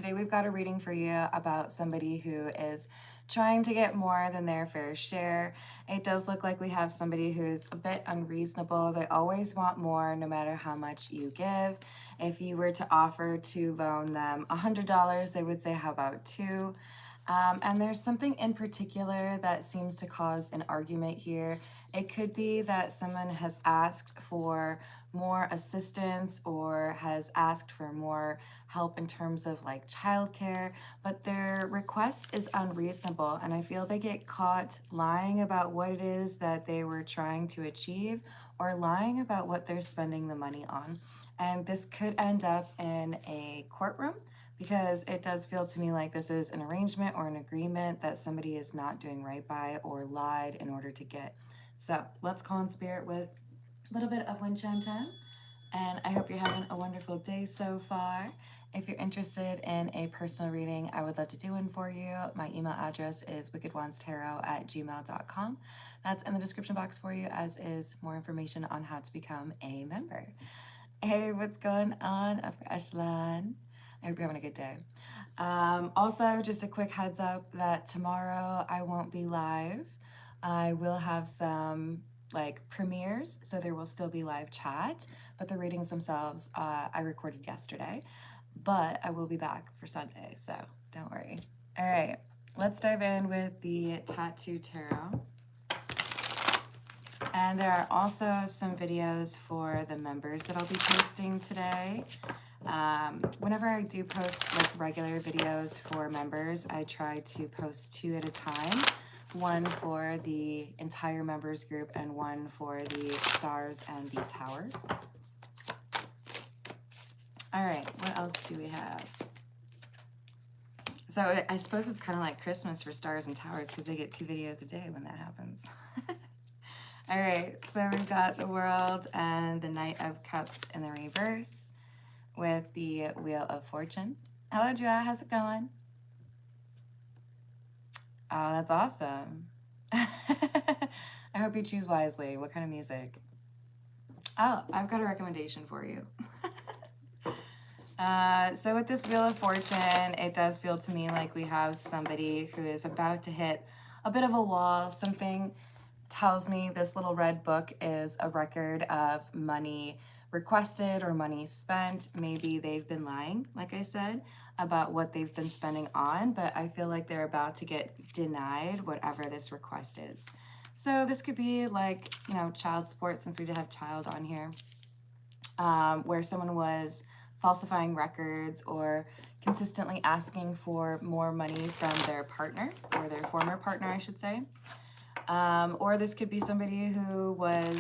today we've got a reading for you about somebody who is trying to get more than their fair share. It does look like we have somebody who's a bit unreasonable. They always want more no matter how much you give. If you were to offer to loan them $100, they would say, how about two? And there's something in particular that seems to cause an argument here. It could be that someone has asked for more assistance or has asked for more help in terms of like childcare, but their request is unreasonable. And I feel they get caught lying about what it is that they were trying to achieve or lying about what they're spending the money on. And this could end up in a courtroom, because it does feel to me like this is an arrangement or an agreement that somebody is not doing right by or lied in order to get. So let's call in spirit with a little bit of Wind Chime 10. And I hope you're having a wonderful day so far. If you're interested in a personal reading, I would love to do one for you. My email address is wickedwandstarot@gmail.com. That's in the description box for you, as is more information on how to become a member. Hey, what's going on, Upper Echelon? I hope you're having a good day. Also, just a quick heads up that tomorrow I won't be live. I will have some like premieres, so there will still be live chat, but the readings themselves I recorded yesterday, but I will be back for Sunday, so don't worry. All right, let's dive in with the Tattoo Tarot. And there are also some videos for the members that I'll be posting today. Whenever I do post like regular videos for members, I try to post 2 at a time. One for the entire members group and one for the stars and the towers. All right, what else do we have? So I suppose it's kind of like Christmas for stars and towers because they get 2 videos a day when that happens. All right, so we've got the World and the Knight of Cups in the reverse with the Wheel of Fortune. Hello, Joa, how's it going? Oh, that's awesome. I hope you choose wisely. What kind of music? Oh, I've got a recommendation for you. So with this Wheel of Fortune, it does feel to me like we have somebody who is about to hit a bit of a wall. Something tells me this little red book is a record of money requested or money spent. Maybe they've been lying, like I said, about what they've been spending on, but I feel like they're about to get denied whatever this request is. So this could be like, you know, child support, since we did have child on here, where someone was falsifying records or consistently asking for more money from their partner, or their former partner, I should say. Or this could be somebody who was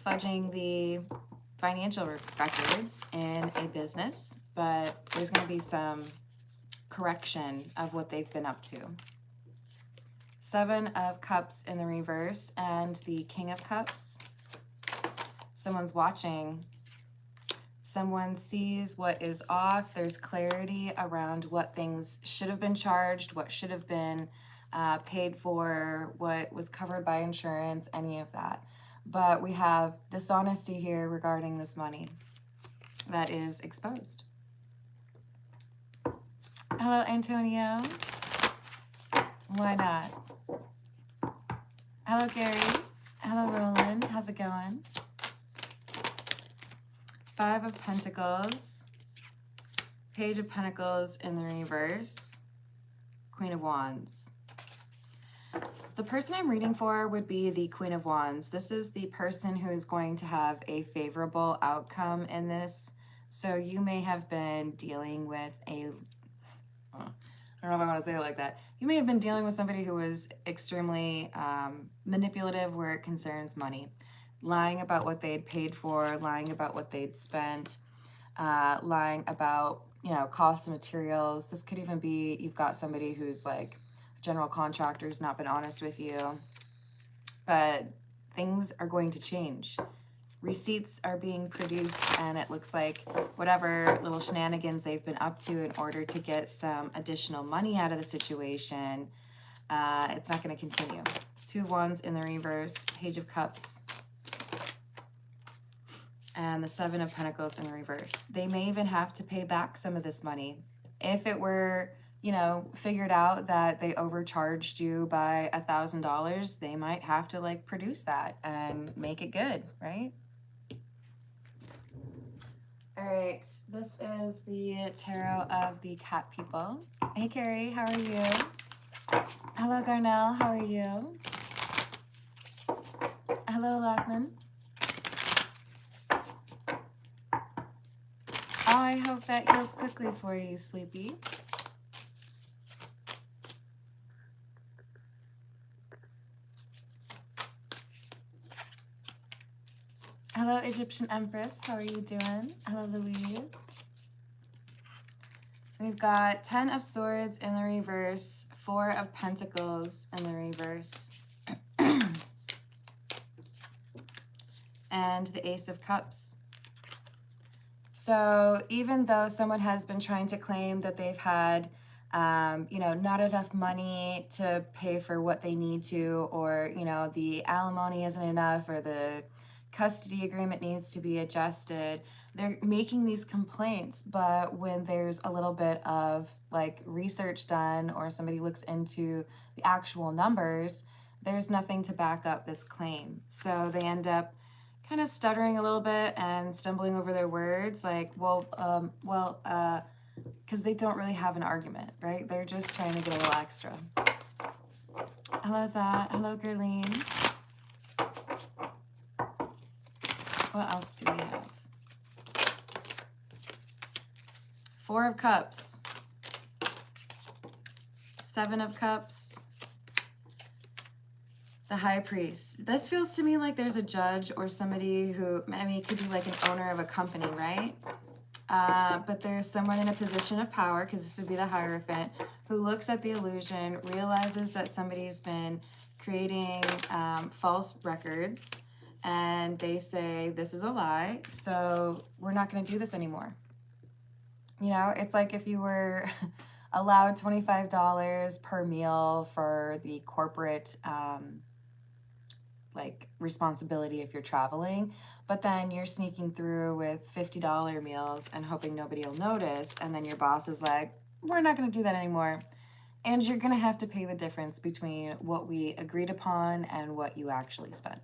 fudging the financial records in a business, but there's going to be some correction of what they've been up to. 7 of Cups in the reverse and the King of Cups. Someone's watching. Someone sees what is off. There's clarity around what things should have been charged, what should have been paid for, what was covered by insurance, any of that. But we have dishonesty here regarding this money that is exposed. Hello, Antonio. Why not? Hello, Gary. Hello, Roland. How's it going? 5 of Pentacles. Page of Pentacles in the reverse. Queen of Wands. The person I'm reading for would be the Queen of Wands. This is the person who is going to have a favorable outcome in this. So you may have been dealing with a, I don't know if I want to say it like that. You may have been dealing with somebody who was extremely manipulative where it concerns money. Lying about what they'd paid for, lying about what they'd spent, lying about, you know, cost of materials. This could even be you've got somebody who's like general contractor's not been honest with you, but things are going to change. Receipts are being produced, and it looks like whatever little shenanigans they've been up to in order to get some additional money out of the situation, it's not going to continue. 2 of Wands in the reverse, Page of Cups. and the Seven of Pentacles in reverse. They may even have to pay back some of this money. If it were, you know, figured out that they overcharged you by $1,000, they might have to like produce that and make it good, right? All right, this is the tarot of the cat people. Hey, Carrie, how are you? Hello, Garnell, how are you? Hello, Lockman. Oh, I hope that heals quickly for you, Sleepy. Hello, Egyptian Empress. How are you doing? Hello, Louise. We've got 10 of Swords in the reverse, 4 of Pentacles in the reverse, and the Ace of Cups. So even though someone has been trying to claim that they've had, you know, not enough money to pay for what they need to, or, you know, the alimony isn't enough, or the custody agreement needs to be adjusted, they're making these complaints. But when there's a little bit of like research done, or somebody looks into the actual numbers, there's nothing to back up this claim. So they end up kind of stuttering a little bit and stumbling over their words, like, because they don't really have an argument, right? They're just trying to get a little extra. Hello, Zat. Hello, Gerline. What else do we have? 4 of Cups. 7 of Cups. The High Priest. This feels to me like there's a judge or somebody who, I mean, it could be like an owner of a company, right? But there's someone in a position of power, because this would be the Hierophant, who looks at the illusion, realizes that somebody's been creating false records, and they say, this is a lie, so we're not going to do this anymore. You know, it's like if you were allowed $25 per meal for the corporate like responsibility if you're traveling, but then you're sneaking through with $50 meals and hoping nobody will notice, and then your boss is like, we're not going to do that anymore, and you're going to have to pay the difference between what we agreed upon and what you actually spent.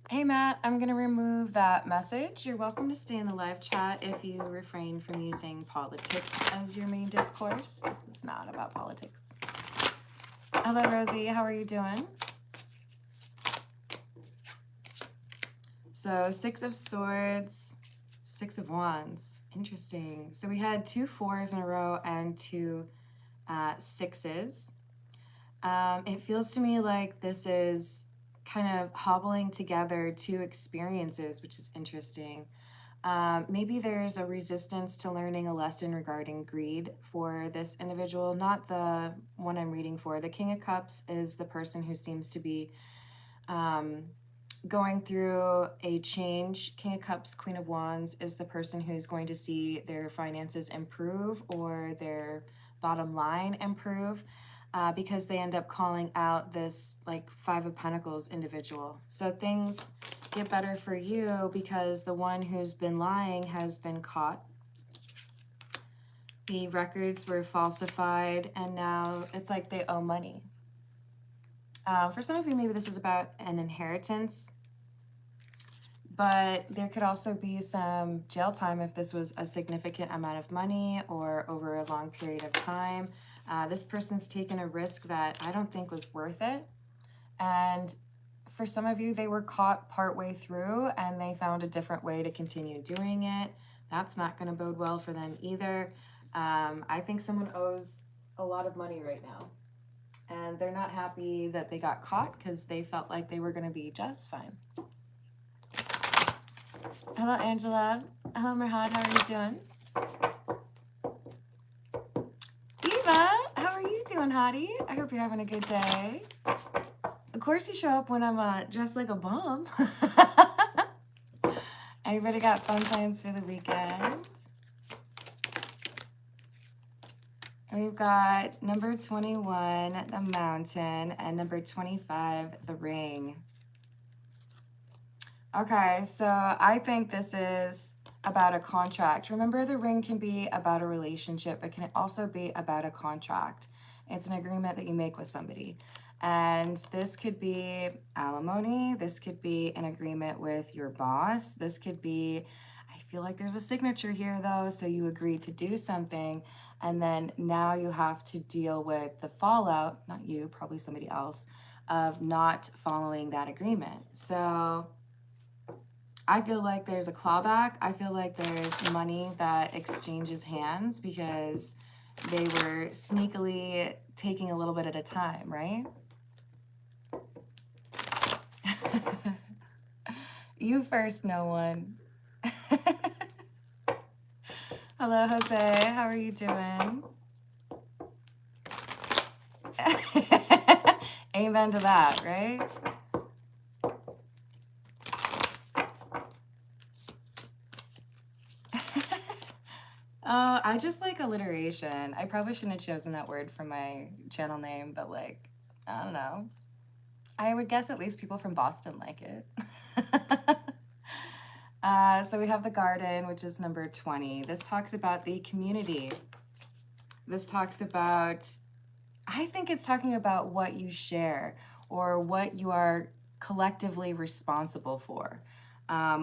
Hey Matt, I'm going to remove that message. You're welcome to stay in the live chat if you refrain from using politics as your main discourse. This is not about politics. Hello Rosie, how are you doing? So 6 of Swords, 6 of Wands. Interesting. So we had 2 4s in a row and 2 6s. It feels to me like this is kind of hobbling together 2 experiences, which is interesting. Maybe there's a resistance to learning a lesson regarding greed for this individual, not the one I'm reading for. The King of Cups is the person who seems to be going through a change. King of Cups, Queen of Wands is the person who's going to see their finances improve or their bottom line improve. Because they end up calling out this like 5 of Pentacles individual. So things get better for you because the one who's been lying has been caught. The records were falsified, and now it's like they owe money. For some of you, maybe this is about an inheritance, but there could also be some jail time if this was a significant amount of money or over a long period of time. This person's taken a risk that I don't think was worth it. And for some of you, they were caught partway through and they found a different way to continue doing it. That's not going to bode well for them either. I think someone owes a lot of money right now. And they're not happy that they got caught because they felt like they were going to be just fine. Hello, Angela. Hello, Merhad. How are you doing? Eva, how are you doing, hottie? I hope you're having a good day. Of course you show up when I'm dressed like a bum. Everybody got fun plans for the weekend? We've got number 21, the mountain, and number 25, the ring. Okay, so I think this is about a contract. Remember, the ring can be about a relationship, but can also be about a contract. It's an agreement that you make with somebody. And this could be alimony. This could be an agreement with your boss. This could be, I feel like there's a signature here though. So you agreed to do something and then now you have to deal with the fallout, not you, probably somebody else, of not following that agreement. So I feel like there's a clawback. I feel like there's money that exchanges hands because they were sneakily taking a little bit at a time, right? You first, no one. Hello, Jose. How are you doing? Amen to that, right? Oh, I just like alliteration. I probably shouldn't have chosen that word for my channel name, but like, I don't know. I would guess at least people from Boston like it. So we have the garden, which is number 20. This talks about the community. This talks about, I think it's talking about what you share or what you are collectively responsible for,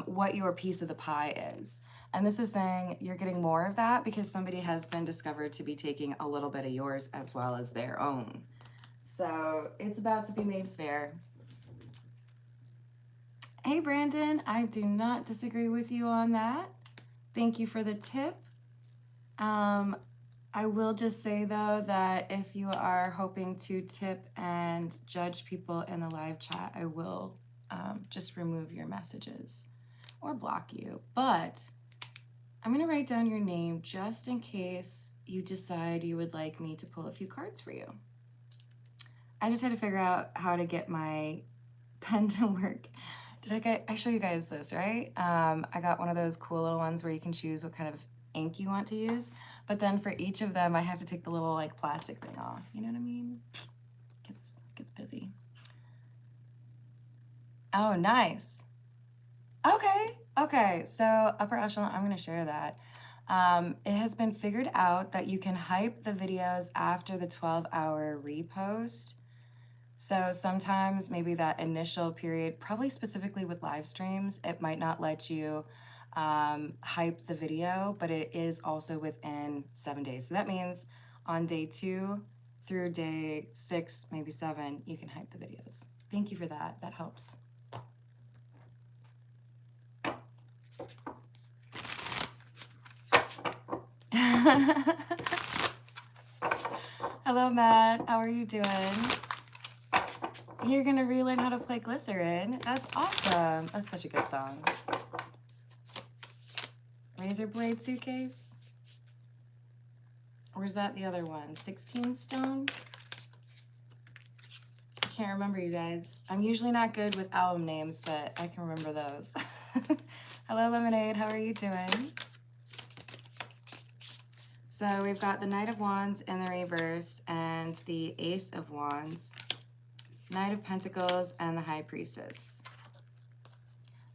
what your piece of the pie is. And this is saying you're getting more of that because somebody has been discovered to be taking a little bit of yours as well as their own. So it's about to be made fair. Hey, Brandon, I do not disagree with you on that. Thank you for the tip. I will just say, though, that if you are hoping to tip and judge people in the live chat, I will just remove your messages or block you. But I'm going to write down your name just in case you decide you would like me to pull a few cards for you. I just had to figure out how to get my pen to work. I show you guys this, right? I got one of those cool little ones where you can choose what kind of ink you want to use. But then for each of them, I have to take the little like plastic thing off. You know what I mean? Gets busy. Oh, nice. Okay. So upper echelon, I'm going to share that. It has been figured out that you can hype the videos after the 12-hour repost. So sometimes maybe that initial period, probably specifically with live streams, it might not let you hype the video, but it is also within 7 days. So that means on day 2 through day 6, maybe 7, you can hype the videos. Thank you for that. That helps. Hello, Matt. How are you doing? You're gonna relearn how to play Glycerin. That's awesome. That's such a good song. Razor blade suitcase? Or is that the other one? 16 stone? I can't remember, you guys. I'm usually not good with album names, but I can remember those. Hello, Lemonade. How are you doing? So we've got the Knight of Wands in the reverse and the Ace of Wands, Knight of Pentacles, and the High Priestess.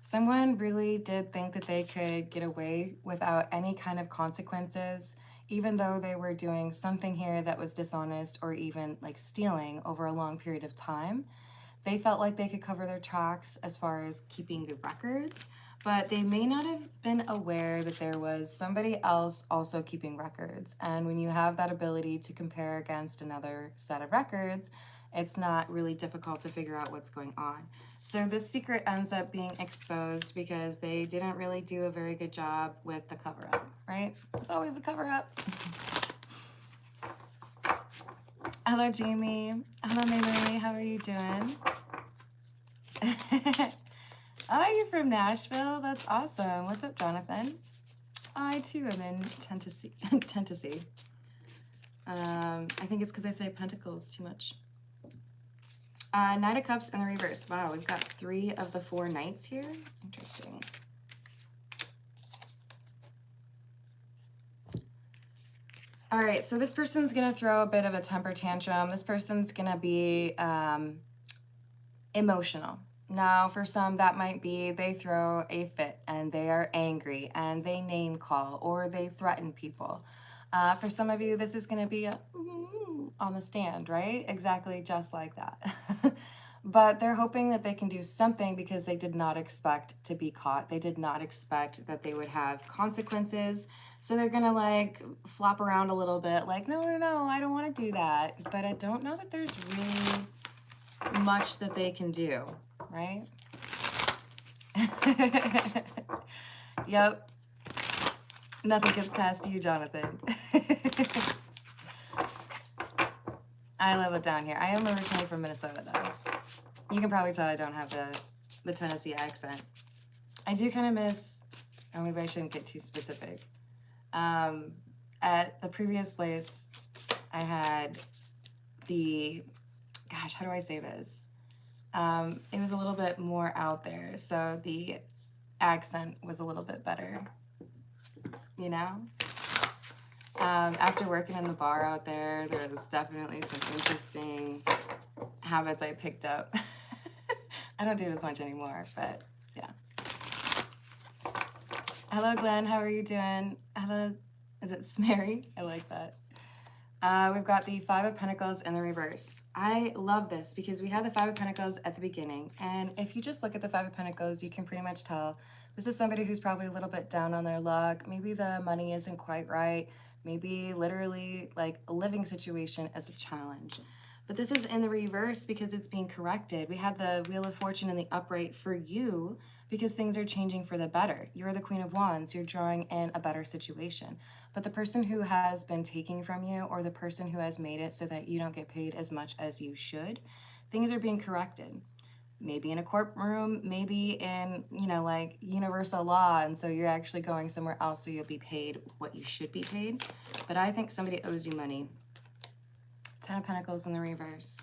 Someone really did think that they could get away without any kind of consequences, even though they were doing something here that was dishonest or even like stealing over a long period of time. They felt like they could cover their tracks as far as keeping the records, but they may not have been aware that there was somebody else also keeping records. And when you have that ability to compare against another set of records, it's not really difficult to figure out what's going on. So this secret ends up being exposed because they didn't really do a very good job with the cover-up, right? It's always a cover-up. Hello, Jamie. Hello, Maylene. How are you doing? Oh, you're from Nashville? That's awesome. What's up, Jonathan? I, too, am in Tennessee. Tennessee. I think it's because I say pentacles too much. Knight of Cups in the reverse. Wow, we've got 3 of the 4 knights here. Interesting. All right, so this person's gonna throw a bit of a temper tantrum. This person's gonna be emotional. Now, for some, that might be they throw a fit and they are angry and they name call or they threaten people. For some of you, this is going to be a on the stand, right? Exactly just like that. But they're hoping that they can do something because they did not expect to be caught. They did not expect that they would have consequences. So they're going to like flop around a little bit like, no, no, no, I don't want to do that. But I don't know that there's really much that they can do, right? Yep. Nothing gets past you, Jonathan. I love it down here. I am originally from Minnesota, though. You can probably tell I don't have the Tennessee accent. I do kind of miss, or maybe I shouldn't get too specific. At the previous place, I had the, gosh, how do I say this? It was a little bit more out there, so the accent was a little bit better, you know? After working in the bar out there, there was definitely some interesting habits I picked up. I don't do it as much anymore, but yeah. Hello, Glenn. How are you doing? Hello. Is it Smary? I like that. We've got the Five of Pentacles in the reverse. I love this because we had the Five of Pentacles at the beginning. And if you just look at the Five of Pentacles, you can pretty much tell this is somebody who's probably a little bit down on their luck. Maybe the money isn't quite right. Maybe literally like a living situation is a challenge. But this is in the reverse because it's being corrected. We had the Wheel of Fortune in the upright for you because things are changing for the better. You're the Queen of Wands. You're drawing in a better situation. But the person who has been taking from you or the person who has made it so that you don't get paid as much as you should, things are being corrected. Maybe in a courtroom, maybe in, you know, like universal law. And so you're actually going somewhere else so you'll be paid what you should be paid. But I think somebody owes you money. Ten of Pentacles in the reverse.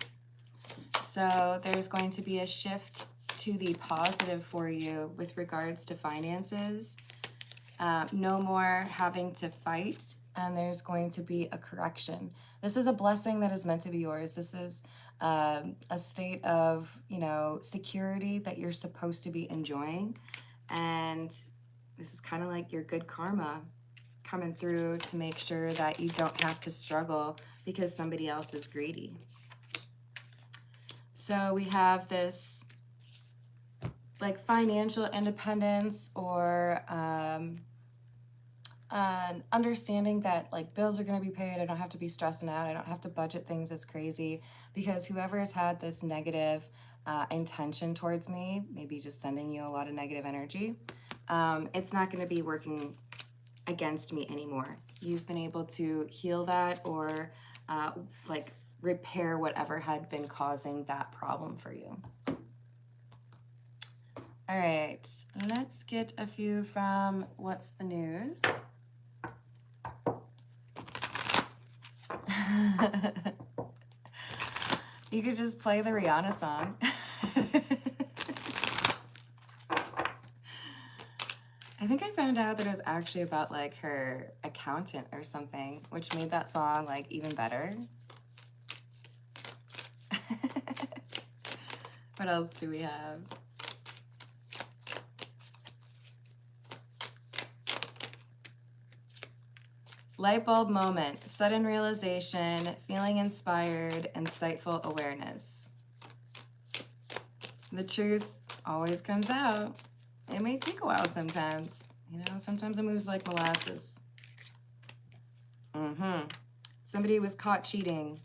So there's going to be a shift to the positive for you with regards to finances. No more having to fight, and there's going to be a correction. This is a blessing that is meant to be yours. This is a state of, you know, security that you're supposed to be enjoying. And this is kind of like your good karma coming through to make sure that you don't have to struggle because somebody else is greedy. So we have this like financial independence or an understanding that like bills are going to be paid. I don't have to be stressing out. I don't have to budget things as crazy because whoever has had this negative intention towards me, maybe just sending you a lot of negative energy, it's not going to be working against me anymore. You've been able to heal that or like repair whatever had been causing that problem for you. All right, let's get a few from What's the News? You could just play the Rihanna song. I think I found out that it was actually about like her accountant or something, which made that song like even better. What else do we have? Light bulb moment, sudden realization, feeling inspired, insightful awareness. The truth always comes out. It may take a while sometimes. You know, sometimes it moves like molasses. Somebody was caught cheating.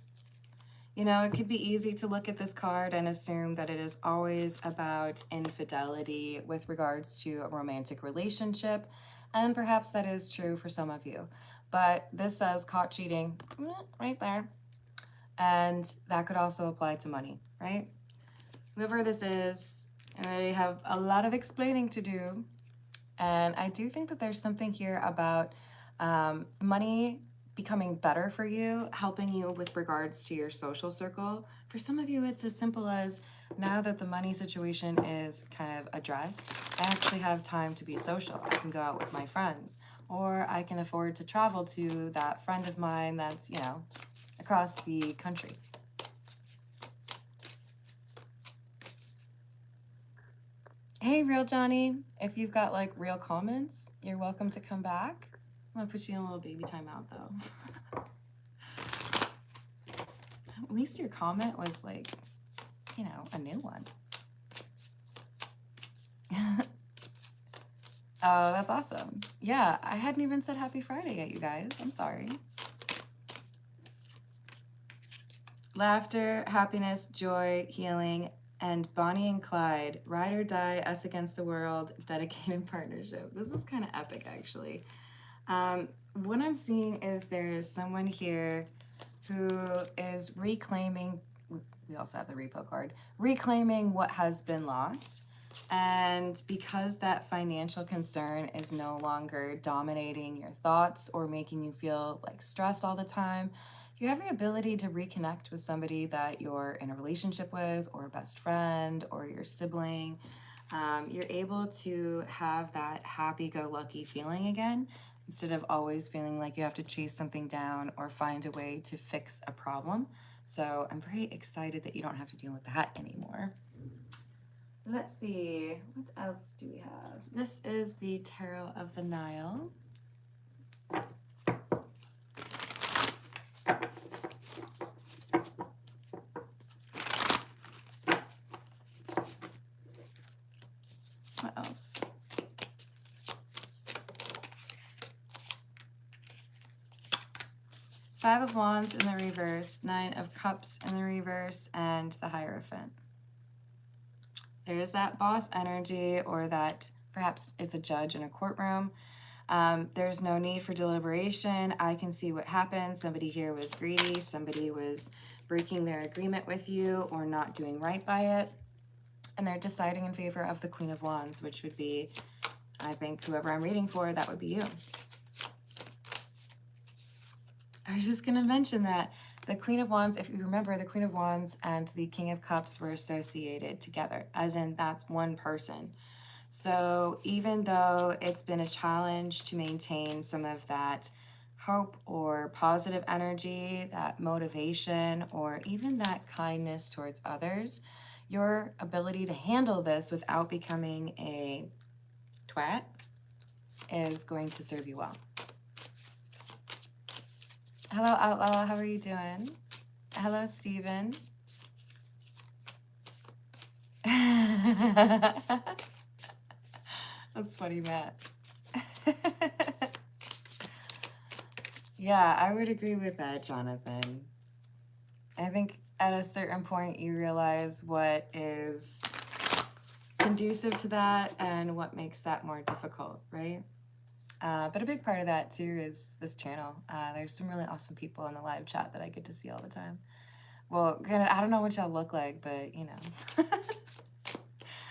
You know, it could be easy to look at this card and assume that it is always about infidelity with regards to a romantic relationship. And perhaps that is true for some of you. But this says caught cheating right there. And that could also apply to money, right? Whoever this is, they have a lot of explaining to do. And I do think that there's something here about money becoming better for you, helping you with regards to your social circle. For some of you, it's as simple as now that the money situation is kind of addressed, I actually have time to be social. I can go out with my friends, or I can afford to travel to that friend of mine that's, you know, across the country. Hey, Real Johnny, if you've got like real comments, you're welcome to come back. I'm gonna put you in a little baby timeout though. At least your comment was like, you know, a new one. Oh, that's awesome. Yeah, I hadn't even said happy Friday yet, you guys. I'm sorry. Laughter, happiness, joy, healing, and Bonnie and Clyde, ride or die, us against the world, dedicated partnership. This is kind of epic, actually. What I'm seeing is there's someone here who is reclaiming, we also have the repo card, reclaiming what has been lost. And because that financial concern is no longer dominating your thoughts or making you feel like stressed all the time, you have the ability to reconnect with somebody that you're in a relationship with, or a best friend, or your sibling. You're able to have that happy-go-lucky feeling again, instead of always feeling like you have to chase something down or find a way to fix a problem. So I'm very excited that you don't have to deal with that anymore. Let's see, what else do we have? This is the Tarot of the Nile. What else? Five of Wands in the reverse, Nine of Cups in the reverse, and the Hierophant. There's that boss energy, or that perhaps it's a judge in a courtroom. There's no need for deliberation. I can see what happened. Somebody here was greedy. Somebody was breaking their agreement with you or not doing right by it. And they're deciding in favor of the Queen of Wands, which would be, I think, whoever I'm reading for, that would be you. I was just going to mention that the Queen of Wands, if you remember, the Queen of Wands and the King of Cups were associated together, as in that's one person. So even though it's been a challenge to maintain some of that hope or positive energy, that motivation, or even that kindness towards others, your ability to handle this without becoming a twat is going to serve you well. Hello, Outlaw. How are you doing? Hello, Steven. That's funny, Matt. Yeah, I would agree with that, Jonathan. I think at a certain point you realize what is conducive to that and what makes that more difficult, right? But a big part of that too is this channel. There's some really awesome people in the live chat that I get to see all the time. Well, granted, I don't know what y'all look like, but you know.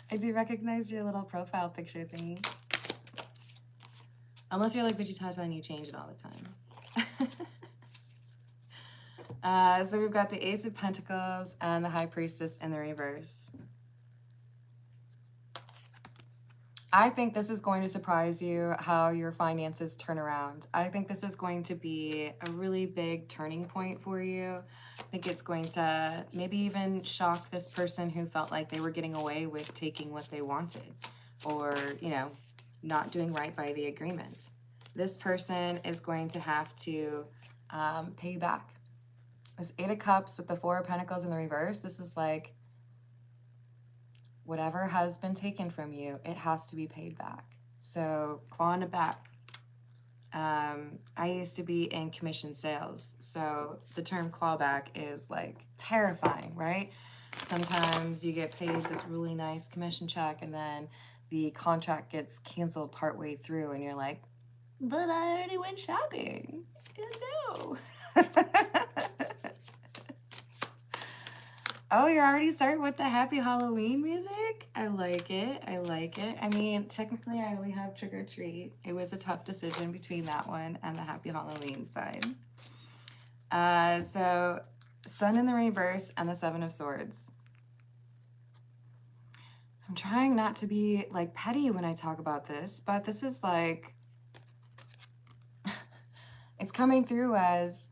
I do recognize your little profile picture thingies. Unless you're like Vegeta and you change it all the time. So we've got the Ace of Pentacles and the High Priestess in the reverse. I think this is going to surprise you how your finances turn around. I think this is going to be a really big turning point for you. I think it's going to maybe even shock this person who felt like they were getting away with taking what they wanted, or, you know, not doing right by the agreement. This person is going to have to pay you back. This Eight of Cups with the Four of Pentacles in the reverse, this is like, whatever has been taken from you, it has to be paid back. So clawing it back. I used to be in commission sales, so the term clawback is like terrifying, right? Sometimes you get paid this really nice commission check and then the contract gets canceled partway through and you're like, but I already went shopping. No. Oh, you're already starting with the Happy Halloween music? I like it. I like it. I mean, technically, I only have Trick or Treat. It was a tough decision between that one and the Happy Halloween side. So, Sun in the reverse and the Seven of Swords. I'm trying not to be like petty when I talk about this, but this is like, it's coming through as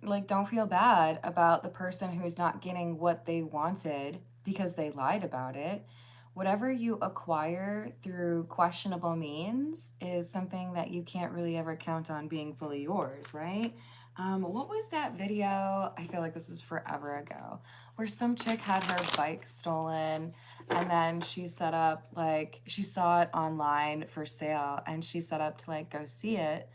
like, don't feel bad about the person who's not getting what they wanted because they lied about it. Whatever you acquire through questionable means is something that you can't really ever count on being fully yours, right? What was that video? I feel like this is forever ago, where some chick had her bike stolen and then she set up, like, she saw it online for sale and she set up to like go see it,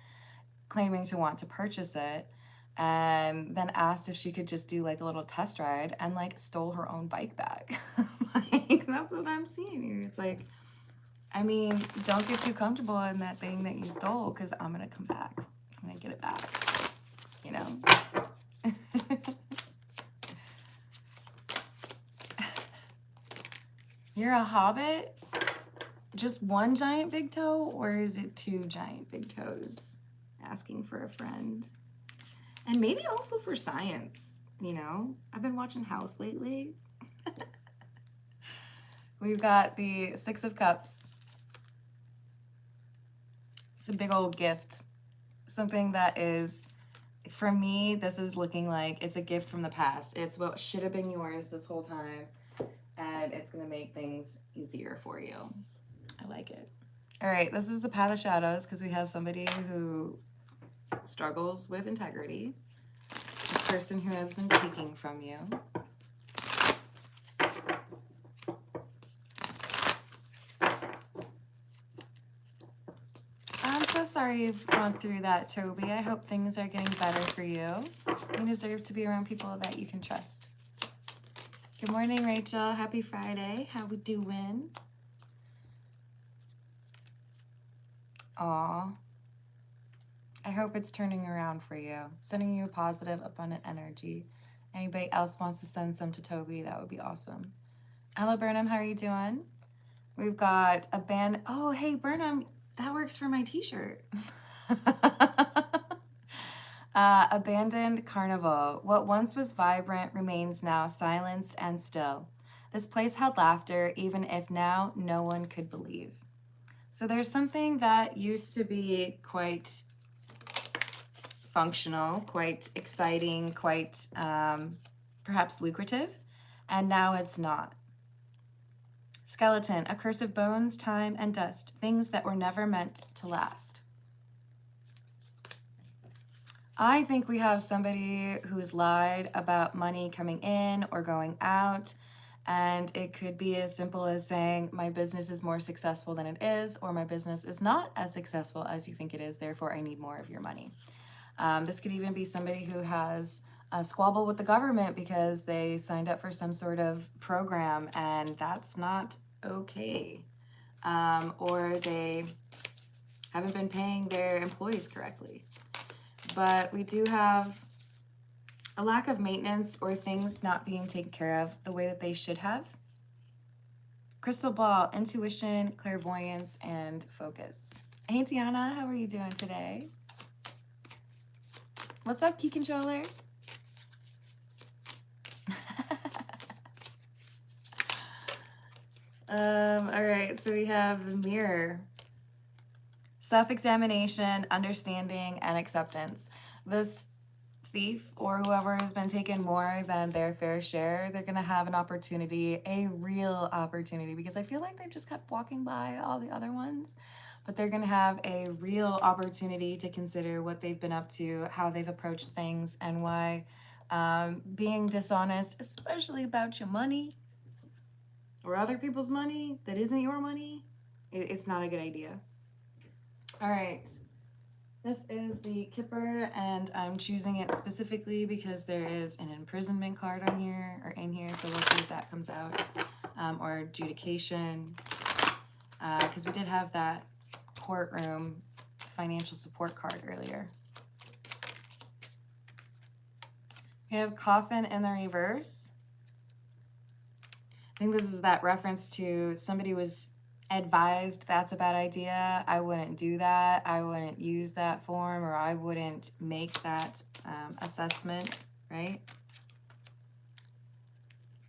claiming to want to purchase it, and then asked if she could just do like a little test ride and like stole her own bike back. Like, that's what I'm seeing here. It's like, I mean, don't get too comfortable in that thing that you stole, because I'm gonna come back. I'm gonna get it back, you know? You're a hobbit? Just one giant big toe, or is it two giant big toes? Asking for a friend. And maybe also for science, you know? I've been watching House lately. We've got the Six of Cups. It's a big old gift. Something that is, for me, this is looking like it's a gift from the past. It's what should have been yours this whole time, and it's gonna make things easier for you. I like it. All right, this is the Path of Shadows, because we have somebody who struggles with integrity. This person who has been taking from you. I'm so sorry you've gone through that, Toby. I hope things are getting better for you. You deserve to be around people that you can trust. Good morning, Rachel. Happy Friday. How we doing? Aw. I hope it's turning around for you. Sending you a positive, abundant energy. Anybody else wants to send some to Toby, that would be awesome. Hello, Burnham. How are you doing? We've got a band. Oh, hey, Burnham. That works for my t-shirt. Abandoned carnival. What once was vibrant remains now silenced and still. This place held laughter, even if now no one could believe. So there's something that used to be quite functional, quite exciting, quite perhaps lucrative, and now it's not. Skeleton, a curse of bones, time, and dust, things that were never meant to last. I think we have somebody who's lied about money coming in or going out, and it could be as simple as saying, my business is more successful than it is, or my business is not as successful as you think it is, therefore I need more of your money. This could even be somebody who has a squabble with the government because they signed up for some sort of program and that's not okay. Or they haven't been paying their employees correctly. But we do have a lack of maintenance or things not being taken care of the way that they should have. Crystal ball, intuition, clairvoyance, and focus. Hey, Tiana, how are you doing today? What's up, Key Controller? All right, so we have the mirror. Self-examination, understanding, and acceptance. This thief or whoever has been taken more than their fair share, they're gonna have an opportunity, a real opportunity, because I feel like they've just kept walking by all the other ones, but they're gonna have a real opportunity to consider what they've been up to, how they've approached things, and why being dishonest, especially about your money or other people's money that isn't your money, it's not a good idea. All right. This is the Kipper, and I'm choosing it specifically because there is an imprisonment card on here, or in here, so we'll see if that comes out, or adjudication, because we did have that courtroom financial support card earlier. We have coffin in the reverse. I think this is that reference to somebody was advised that's a bad idea. I wouldn't do that. I wouldn't use that form, or I wouldn't make that assessment, right?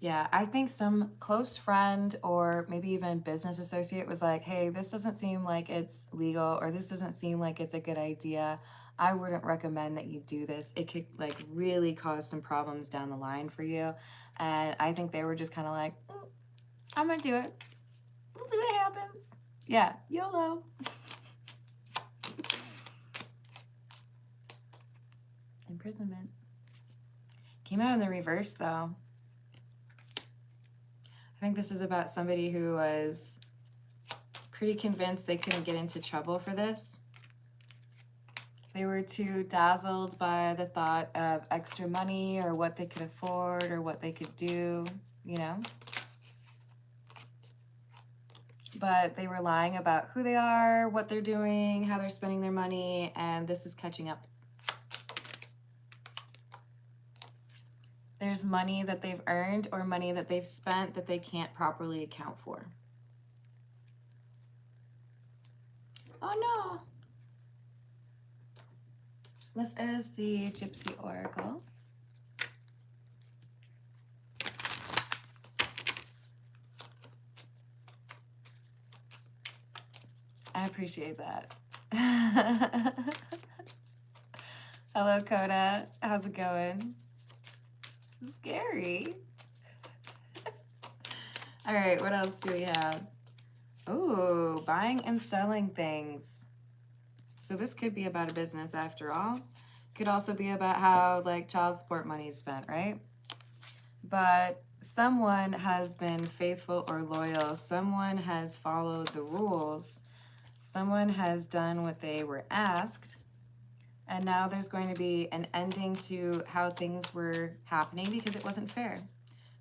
Yeah, I think some close friend or maybe even business associate was like, hey, this doesn't seem like it's legal, or this doesn't seem like it's a good idea. I wouldn't recommend that you do this. It could like really cause some problems down the line for you. And I think they were just kind of like, I'm gonna do it. We'll see what happens. Yeah, YOLO. Imprisonment. Came out in the reverse though. I think this is about somebody who was pretty convinced they couldn't get into trouble for this. They were too dazzled by the thought of extra money or what they could afford or what they could do, you know? But they were lying about who they are, what they're doing, how they're spending their money, and this is catching up. There's money that they've earned or money that they've spent that they can't properly account for. Oh no. This is the Gypsy Oracle. I appreciate that. Hello, Coda. How's it going? Scary. All right, what else do we have? Oh, buying and selling things. So this could be about a business after all. Could also be about how like child support money is spent, right? But someone has been faithful or loyal. Someone has followed the rules. Someone has done what they were asked. And now there's going to be an ending to how things were happening because it wasn't fair.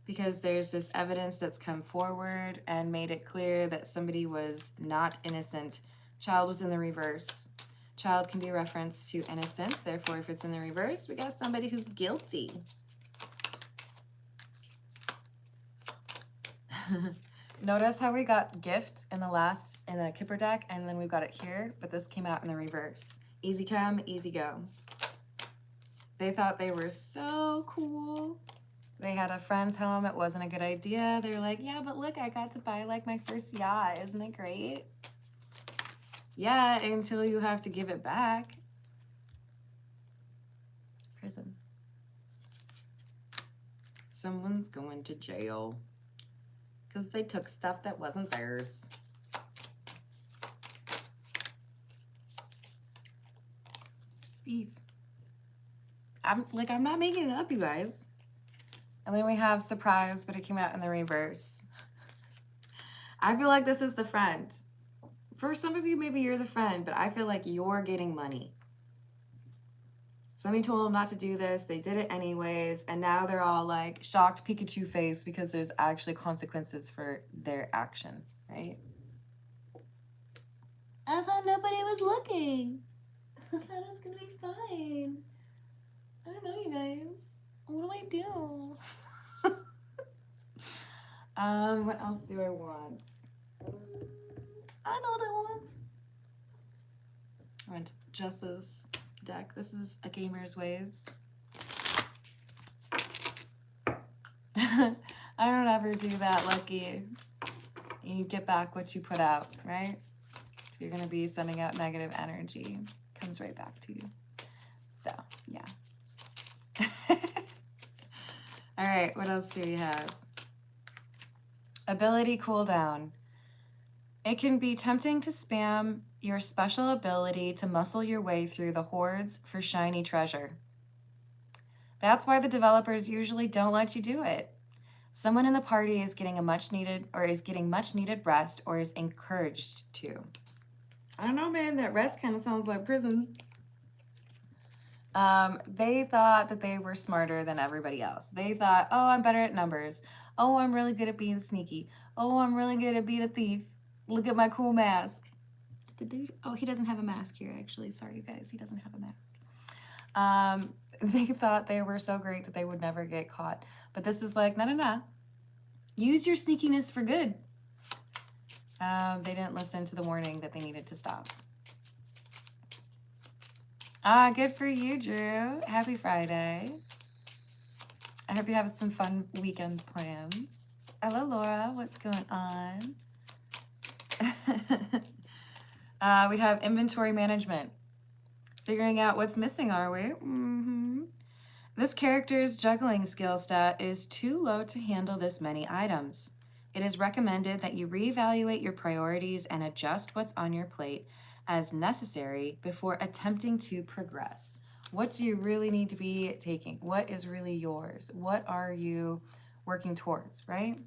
Because there's this evidence that's come forward and made it clear that somebody was not innocent. Child was in the reverse. Child can be referenced to innocence. Therefore, if it's in the reverse, we got somebody who's guilty. Notice how we got gift in the Kipper deck, and then we've got it here, but this came out in the reverse. Easy come, easy go. They thought they were so cool. They had a friend tell them it wasn't a good idea. They're like, yeah, but look, I got to buy like my first yacht. Isn't it great? Yeah, until you have to give it back. Prison. Someone's going to jail because they took stuff that wasn't theirs. Thief. I'm not making it up, you guys. And then we have surprise, but it came out in the reverse. I feel like this is the friend. For some of you, maybe you're the friend, but I feel like you're getting money. Somebody told them not to do this. They did it anyways. And now they're all like shocked Pikachu face because there's actually consequences for their action, right? I thought nobody was looking. I thought it was going to be fine. I don't know, you guys. What do I do? What else do I want? I know what I want. I went to Jess's deck. This is A Gamer's Ways. I don't ever do that, Lucky. You get back what you put out, right? If you're going to be sending out negative energy, it comes right back to you. So, yeah. All right, what else do we have? Ability cooldown. It can be tempting to spam your special ability to muscle your way through the hordes for shiny treasure. That's why the developers usually don't let you do it. Someone in the party is getting much needed rest or is encouraged to. I don't know, man, that rest kind of sounds like prison. They thought that they were smarter than everybody else. They thought, oh, I'm better at numbers. Oh, I'm really good at being sneaky. Oh, I'm really good at being a thief. Look at my cool mask. The dude, oh, he doesn't have a mask here, actually. Sorry, you guys, he doesn't have a mask. They thought they were so great that they would never get caught. But this is like, no. Use your sneakiness for good. They didn't listen to the warning that they needed to stop. Good for you, Drew. Happy Friday. I hope you have some fun weekend plans. Hello, Laura. What's going on? We have inventory management. Figuring out what's missing, are we? This character's juggling skill stat is too low to handle this many items. It is recommended that you reevaluate your priorities and adjust what's on your plate as necessary before attempting to progress. What do you really need to be taking? What is really yours? What are you working towards, right?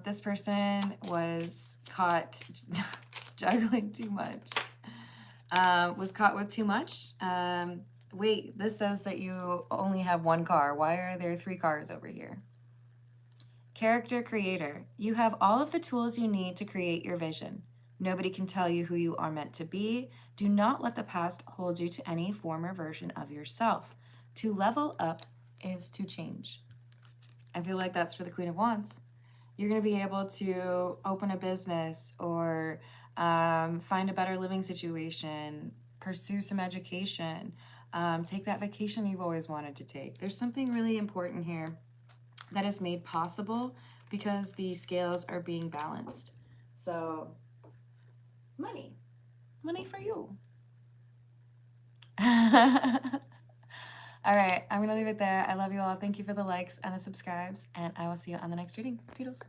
This person was caught juggling too much. Was caught with too much. Wait, this says that you only have one car. Why are there 3 cars over here? Character creator. You have all of the tools you need to create your vision. Nobody can tell you who you are meant to be. Do not let the past hold you to any former version of yourself. To level up is to change. I feel like that's for the Queen of Wands. You're going to be able to open a business or find a better living situation, pursue some education, take that vacation you've always wanted to take. There's something really important here that is made possible because the scales are being balanced. So, money for you. All right, I'm going to leave it there. I love you all. Thank you for the likes and the subscribes, and I will see you on the next reading. Toodles.